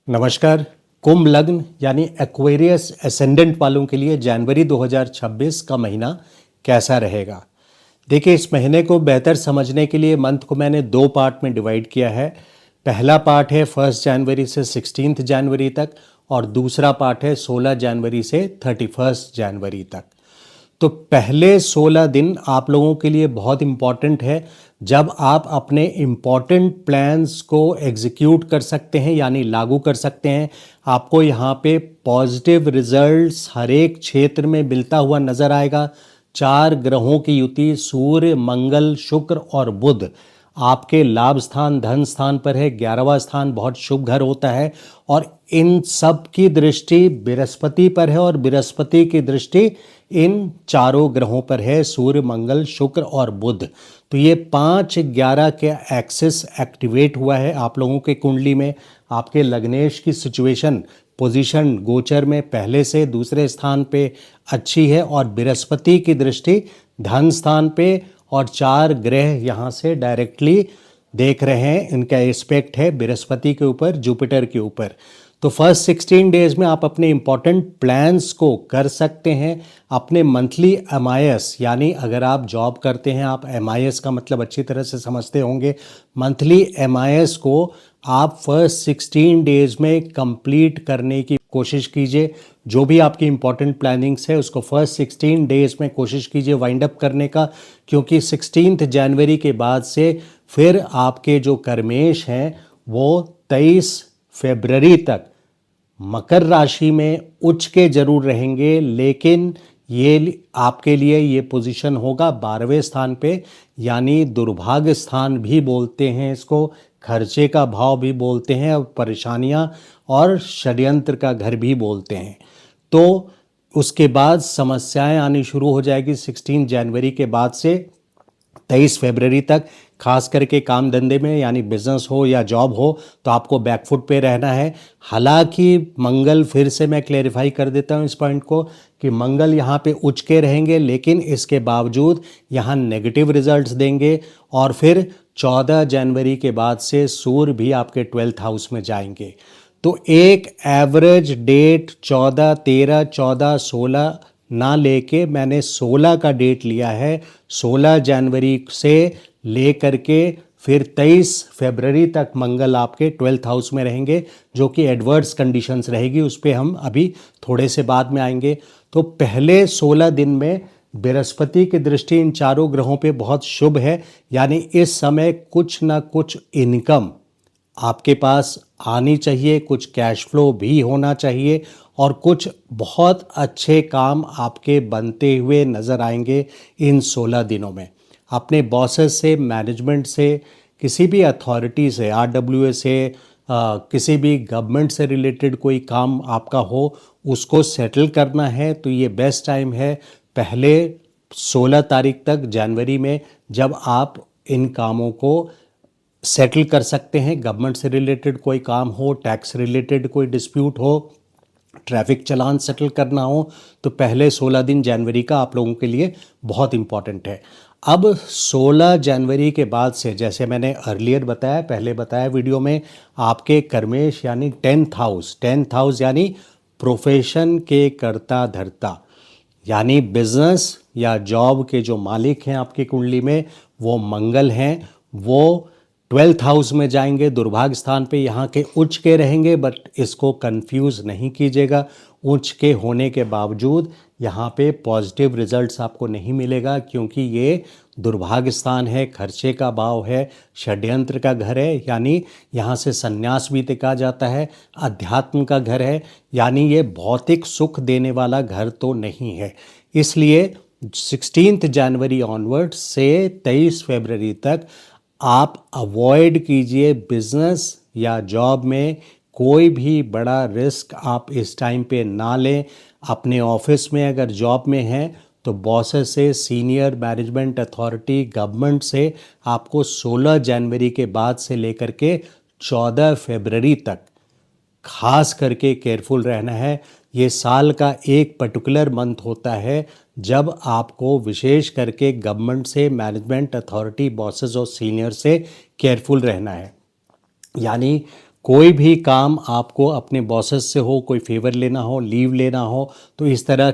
नमस्कार। कुंभ लग्न यानी एक्वेरियस एसेंडेंट वालों के लिए जनवरी 2026 का महीना कैसा रहेगा। देखिए, इस महीने को बेहतर समझने के लिए मंथ को मैंने दो पार्ट में डिवाइड किया है। पहला पार्ट है 1 जनवरी से 16 जनवरी तक और दूसरा पार्ट है 16 जनवरी से 31 जनवरी तक। तो पहले 16 दिन आप लोगों के लिए बहुत इम्पॉर्टेंट है, जब आप अपने इम्पॉर्टेंट प्लान्स को एग्जीक्यूट कर सकते हैं यानी लागू कर सकते हैं। आपको यहाँ पे पॉजिटिव रिजल्ट्स हर एक क्षेत्र में मिलता हुआ नजर आएगा। 4 ग्रहों की युति सूर्य, मंगल, शुक्र और बुध आपके लाभ स्थान, धन स्थान पर है। 11वां स्थान बहुत शुभ घर होता है और इन सब की दृष्टि बृहस्पति पर है और बृहस्पति की दृष्टि इन चारों ग्रहों पर है, सूर्य, मंगल, शुक्र और बुध। तो ये 5-11 के एक्सिस एक्टिवेट हुआ है आप लोगों के कुंडली में। आपके लग्नेश की सिचुएशन, पोजीशन गोचर में पहले से दूसरे स्थान पे अच्छी है और बृहस्पति की दृष्टि धन स्थान पे और 4 ग्रह यहाँ से डायरेक्टली देख रहे हैं। इनका एस्पेक्ट है बृहस्पति के ऊपर, जुपिटर के ऊपर। तो फर्स्ट 16 डेज में आप अपने इंपॉर्टेंट प्लान्स को कर सकते हैं। अपने मंथली MIS यानी अगर आप जॉब करते हैं, आप MIS का मतलब अच्छी तरह से समझते होंगे। मंथली MIS को आप फर्स्ट 16 डेज में कंप्लीट करने की कोशिश कीजिए। जो भी आपकी इंपॉर्टेंट प्लानिंग्स है उसको फर्स्ट 16 डेज में कोशिश कीजिए वाइंड अप करने का, क्योंकि 16 जनवरी के बाद से फिर आपके जो कर्मेश हैं वो 23 फरवरी तक मकर राशि में उच्च के जरूर रहेंगे, लेकिन ये आपके लिए ये पोजीशन होगा 12वें स्थान पे, यानी दुर्भाग्य स्थान भी बोलते हैं इसको, खर्चे का भाव भी बोलते हैं और परेशानियां और षड्यंत्र का घर भी बोलते हैं। तो उसके बाद समस्याएं आनी शुरू हो जाएगी 16 जनवरी के बाद से 23 फरवरी तक। खास करके काम धंधे में यानी बिजनेस हो या जॉब हो तो आपको बैकफुट पे रहना है। हालांकि मंगल, फिर से मैं क्लेरिफाई कर देता हूँ इस पॉइंट को कि मंगल यहाँ पे उच्च के रहेंगे, लेकिन इसके बावजूद यहाँ नेगेटिव रिजल्ट्स देंगे। और फिर 14 जनवरी के बाद से सूर्य भी आपके 12th हाउस में जाएंगे। तो एक एवरेज डेट 14, 13, 14, 16 ना लेके मैंने 16 का डेट लिया है। 16 जनवरी से ले करके फिर 23 फरवरी तक मंगल आपके 12th हाउस में रहेंगे, जो कि एडवर्स कंडीशंस रहेगी, उस पर हम अभी थोड़े से बाद में आएंगे। तो पहले 16 दिन में बृहस्पति की दृष्टि इन चारों ग्रहों पे बहुत शुभ है, यानी इस समय कुछ ना कुछ इनकम आपके पास आनी चाहिए, कुछ कैश फ्लो भी होना चाहिए और कुछ बहुत अच्छे काम आपके बनते हुए नज़र आएंगे इन 16 दिनों में। अपने बॉसेस से, मैनेजमेंट से, किसी भी अथॉरिटी से, RWA से, किसी भी गवर्नमेंट से रिलेटेड कोई काम आपका हो, उसको सेटल करना है तो ये बेस्ट टाइम है पहले 16 तारीख तक जनवरी में, जब आप इन कामों को सेटल कर सकते हैं। गवर्नमेंट से रिलेटेड कोई काम हो, टैक्स रिलेटेड कोई डिस्प्यूट हो, ट्रैफिक चालान सेटल करना हो, तो पहले 16 दिन जनवरी का आप लोगों के लिए बहुत इम्पॉर्टेंट है। अब 16 जनवरी के बाद से, जैसे मैंने अर्लियर बताया, पहले बताया वीडियो में, आपके कर्मेश यानी 10th हाउस यानी प्रोफेशन के कर्ता धर्ता, यानी बिजनेस या जॉब के जो मालिक हैं आपकी कुंडली में, वो मंगल हैं। वो 12th हाउस में जाएंगे, दुर्भाग्य स्थान पे यहाँ के उच्च के रहेंगे, बट इसको कंफ्यूज नहीं कीजिएगा। उच्च के होने के बावजूद यहाँ पे पॉजिटिव रिजल्ट्स आपको नहीं मिलेगा, क्योंकि ये दुर्भाग्य स्थान है, खर्चे का भाव है, षड्यंत्र का घर है, यानी यहाँ से संन्यास भी देखा जाता है, अध्यात्म का घर है, यानी ये भौतिक सुख देने वाला घर तो नहीं है। इसलिए 16 जनवरी ऑनवर्ड से 23 फरवरी तक आप अवॉइड कीजिए बिजनेस या जॉब में कोई भी बड़ा रिस्क आप इस टाइम पे ना लें। अपने ऑफिस में अगर जॉब में हैं तो बॉसेस से, सीनियर मैनेजमेंट अथॉरिटी, गवर्नमेंट से आपको 16 जनवरी के बाद से लेकर के 14 फरवरी तक खास करके केयरफुल रहना है। ये साल का एक पर्टिकुलर मंथ होता है जब आपको विशेष करके गवर्नमेंट से, मैनेजमेंट अथॉरिटी, बॉसेस और सीनियर से केयरफुल रहना है। यानी कोई भी काम आपको अपने बॉसेस से हो, कोई फेवर लेना हो, लीव लेना हो, तो इस तरह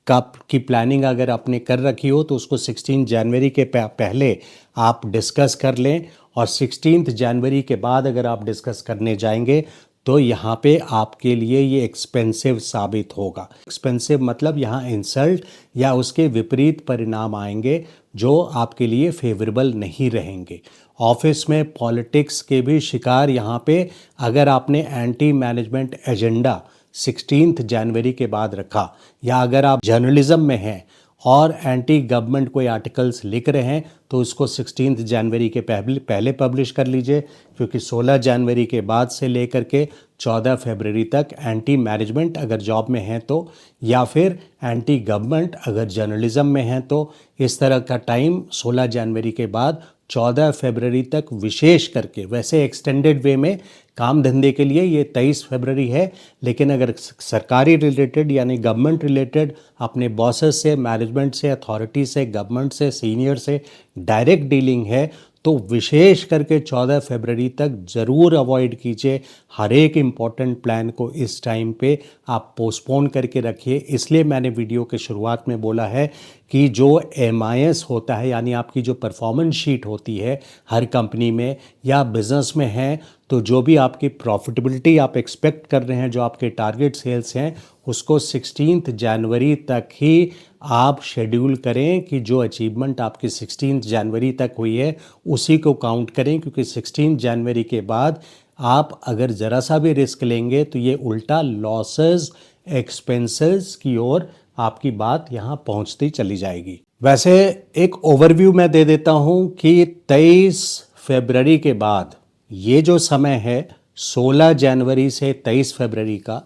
की प्लानिंग अगर आपने कर रखी हो तो उसको 16 जनवरी के पहले आप डिस्कस कर लें। और 16 जनवरी के बाद अगर आप डिस्कस करने जाएंगे तो यहाँ पे आपके लिए ये एक्सपेंसिव साबित होगा। एक्सपेंसिव मतलब यहाँ इंसल्ट या उसके विपरीत परिणाम आएंगे जो आपके लिए फेवरेबल नहीं रहेंगे। ऑफिस में पॉलिटिक्स के भी शिकार यहाँ पे अगर आपने एंटी मैनेजमेंट एजेंडा 16 जनवरी के बाद रखा, या अगर आप जर्नलिज्म में हैं और एंटी गवर्नमेंट कोई आर्टिकल्स लिख रहे हैं तो उसको 16 जनवरी के पहले पब्लिश कर लीजिए, क्योंकि 16 जनवरी के बाद से लेकर के 14 फरवरी तक एंटी मैनेजमेंट अगर जॉब में हैं तो, या फिर एंटी गवर्नमेंट अगर जर्नलिज्म में हैं तो, इस तरह का टाइम 16 जनवरी के बाद 14 फरवरी तक विशेष करके, वैसे एक्सटेंडेड वे में काम धंधे के लिए ये 23 फरवरी है, लेकिन अगर सरकारी रिलेटेड यानी गवर्नमेंट रिलेटेड अपने बॉसेस से, मैनेजमेंट से, अथॉरिटी से, गवर्नमेंट से, सीनियर से डायरेक्ट डीलिंग है तो विशेष करके 14 फरवरी तक ज़रूर अवॉइड कीजिए। हर एक इम्पॉर्टेंट प्लान को इस टाइम पे आप पोस्टपोन करके रखिए। इसलिए मैंने वीडियो के शुरुआत में बोला है कि जो MIS होता है यानी आपकी जो परफॉर्मेंस शीट होती है हर कंपनी में या बिज़नेस में है, तो जो भी आपकी प्रॉफिटेबिलिटी आप एक्सपेक्ट कर रहे हैं, जो आपके टारगेट सेल्स हैं, उसको 16 जनवरी तक ही आप शेड्यूल करें कि जो अचीवमेंट आपकी 16 जनवरी तक हुई है उसी को काउंट करें, क्योंकि 16 जनवरी के बाद आप अगर ज़रा सा भी रिस्क लेंगे तो ये उल्टा लॉसेस, एक्सपेंसेस की ओर आपकी बात यहाँ पहुँचती चली जाएगी। वैसे एक ओवरव्यू मैं दे देता हूँ कि 23 फरवरी के बाद ये जो समय है 16 जनवरी से 23 फरवरी का,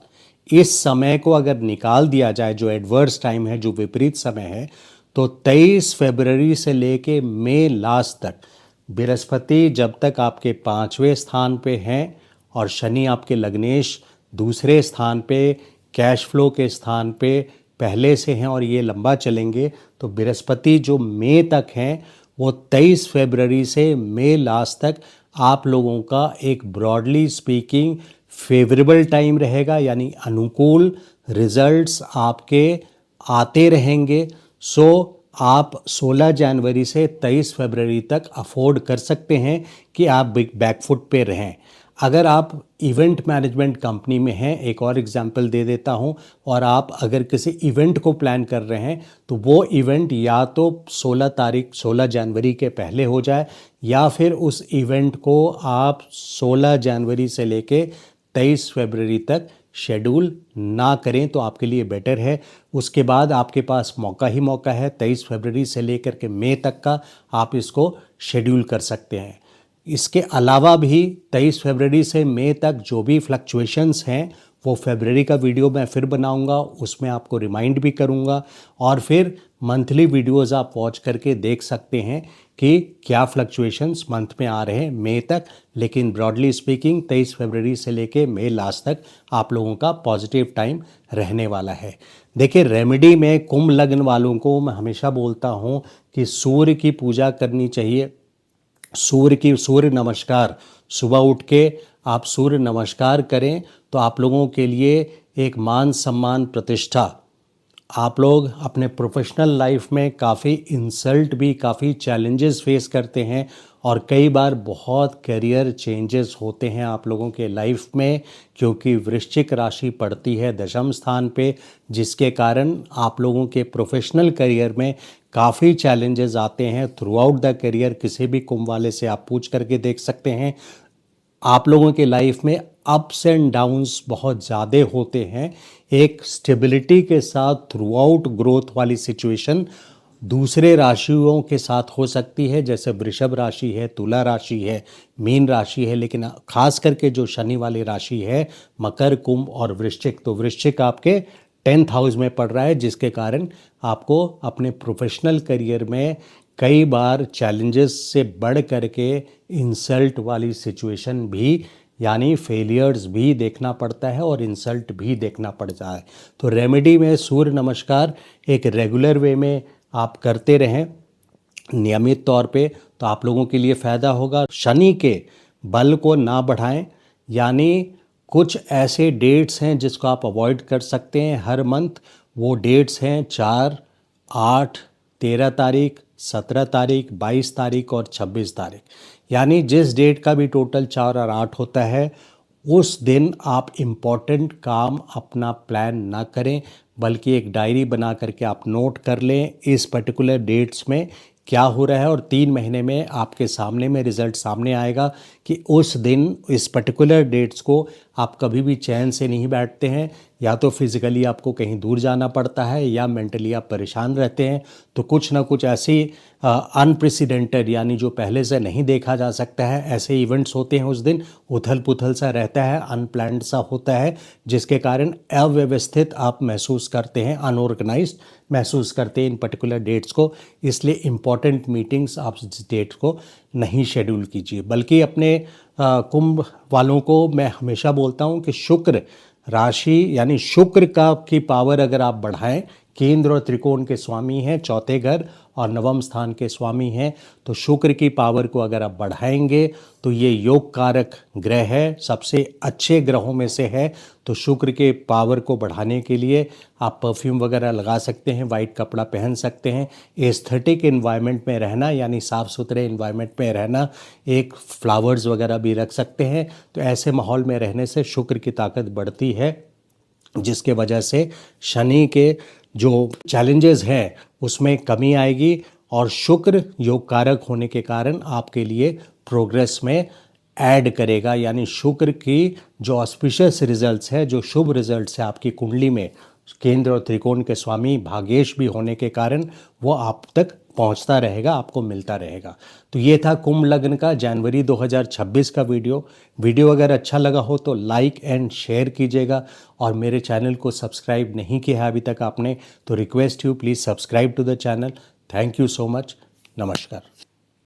इस समय को अगर निकाल दिया जाए, जो एडवर्स टाइम है, जो विपरीत समय है, तो 23 फरवरी से लेके मई लास्ट तक बृहस्पति जब तक आपके 5वें स्थान पे हैं और शनि आपके लग्नेश दूसरे स्थान पे, कैश फ्लो के स्थान पे पहले से हैं और ये लंबा चलेंगे, तो बृहस्पति जो मई तक हैं वो 23 फरवरी से मई लास्ट तक आप लोगों का एक ब्रॉडली स्पीकिंग फेवरेबल टाइम रहेगा, यानी अनुकूल रिजल्ट्स आपके आते रहेंगे। सो आप 16 जनवरी से 23 फरवरी तक अफोर्ड कर सकते हैं कि आप बैकफुट पे रहें। अगर आप इवेंट मैनेजमेंट कंपनी में हैं, एक और एग्जांपल दे देता हूं, और आप अगर किसी इवेंट को प्लान कर रहे हैं तो वो इवेंट या तो 16 जनवरी के पहले हो जाए, या फिर उस इवेंट को आप 16 जनवरी से लेके 23 फरवरी तक शेड्यूल ना करें तो आपके लिए बेटर है। उसके बाद आपके पास मौका ही मौका है, 23 फरवरी से लेकर के मई तक का आप इसको शेड्यूल कर सकते हैं। इसके अलावा भी 23 फरवरी से मई तक जो भी फ्लक्चुएशंस हैं वो फरवरी का वीडियो मैं फिर बनाऊंगा, उसमें आपको रिमाइंड भी करूंगा, और फिर मंथली वीडियोस आप वॉच करके देख सकते हैं कि क्या फ्लक्चुएशंस मंथ में आ रहे हैं मई तक। लेकिन ब्रॉडली स्पीकिंग 23 फरवरी से लेके मई लास्ट तक आप लोगों का पॉजिटिव टाइम रहने वाला है। देखिए, रेमेडी में कुंभ लग्न वालों को मैं हमेशा बोलता हूँ कि सूर्य की पूजा करनी चाहिए। सूर्य नमस्कार, सुबह उठ के आप सूर्य नमस्कार करें तो आप लोगों के लिए एक मान सम्मान प्रतिष्ठा, आप लोग अपने प्रोफेशनल लाइफ में काफ़ी इंसल्ट भी, काफ़ी चैलेंजेस फेस करते हैं और कई बार बहुत करियर चेंजेस होते हैं आप लोगों के लाइफ में, क्योंकि वृश्चिक राशि पड़ती है दशम स्थान पे, जिसके कारण आप लोगों के प्रोफेशनल करियर में काफ़ी चैलेंजेस आते हैं थ्रू आउट द करियर। किसी भी कुंभ वाले से आप पूछ करके देख सकते हैं। आप लोगों के लाइफ में अप्स एंड डाउन्स बहुत ज़्यादा होते हैं। एक स्टेबिलिटी के साथ थ्रू आउट ग्रोथ वाली सिचुएशन दूसरे राशियों के साथ हो सकती है, जैसे वृषभ राशि है, तुला राशि है, मीन राशि है, लेकिन खास करके जो शनि वाली राशि है मकर, कुंभ और वृश्चिक, तो वृश्चिक आपके 10th हाउस में पड़ रहा है, जिसके कारण आपको अपने प्रोफेशनल करियर में कई बार चैलेंजेस से बढ़ करके इंसल्ट वाली सिचुएशन भी, यानी फेलियर्स भी देखना पड़ता है और इंसल्ट भी देखना पड़ता है। तो रेमेडी में सूर्य नमस्कार एक रेगुलर वे में आप करते रहें नियमित तौर पे, तो आप लोगों के लिए फ़ायदा होगा। शनि के बल को ना बढ़ाएं, यानी कुछ ऐसे डेट्स हैं जिसको आप अवॉइड कर सकते हैं हर मंथ। वो डेट्स हैं 4, 8, 13 तारीख, 17 तारीख, 22 तारीख और 26 तारीख। यानी जिस डेट का भी टोटल 4 और 8 होता है उस दिन आप इम्पॉर्टेंट काम अपना प्लान ना करें, बल्कि एक डायरी बना करके आप नोट कर लें इस पर्टिकुलर डेट्स में क्या हो रहा है, और 3 महीने में आपके सामने में रिज़ल्ट सामने आएगा कि उस दिन इस पर्टिकुलर डेट्स को आप कभी भी चैन से नहीं बैठते हैं, या तो फिज़िकली आपको कहीं दूर जाना पड़ता है या मेंटली आप परेशान रहते हैं। तो कुछ ना कुछ ऐसी अनप्रेसिडेंटेड यानी जो पहले से नहीं देखा जा सकता है ऐसे इवेंट्स होते हैं उस दिन। उथल पुथल सा रहता है, अनप्लान्ड सा होता है, जिसके कारण अव्यवस्थित आप महसूस करते हैं, अनऑर्गेनाइज्ड महसूस करते हैं इन पर्टिकुलर डेट्स को। इसलिए इम्पॉर्टेंट मीटिंग्स आप इस डेट को नहीं शेड्यूल कीजिए, बल्कि अपने कुंभ वालों को मैं हमेशा बोलता हूँ कि शुक्र राशि यानी शुक्र का की पावर अगर आप बढ़ाएं, केंद्र और त्रिकोण के स्वामी हैं, चौथे घर और नवम स्थान के स्वामी हैं, तो शुक्र की पावर को अगर आप बढ़ाएंगे तो ये योग कारक ग्रह है, सबसे अच्छे ग्रहों में से है। तो शुक्र के पावर को बढ़ाने के लिए आप परफ्यूम वगैरह लगा सकते हैं, वाइट कपड़ा पहन सकते हैं, एस्थेटिक इन्वायरमेंट में रहना यानी साफ़ सुथरे इन्वायरमेंट में रहना, एक फ्लावर्स वगैरह भी रख सकते हैं। तो ऐसे माहौल में रहने से शुक्र की ताकत बढ़ती है, जिसके वजह से शनि के जो चैलेंजेस हैं उसमें कमी आएगी, और शुक्र योग कारक होने के कारण आपके लिए प्रोग्रेस में ऐड करेगा। यानी शुक्र की जो ऑस्पिशियस रिजल्ट्स है, जो शुभ रिजल्ट्स है आपकी कुंडली में, केंद्र और त्रिकोण के स्वामी भागेश भी होने के कारण वो आप तक पहुंचता रहेगा, आपको मिलता रहेगा। तो ये था कुंभ लग्न का जनवरी 2026 का वीडियो अगर अच्छा लगा हो तो लाइक एंड शेयर कीजिएगा, और मेरे चैनल को सब्सक्राइब नहीं किया है अभी तक आपने तो request you please subscribe to the channel. Thank you so much. नमस्कार।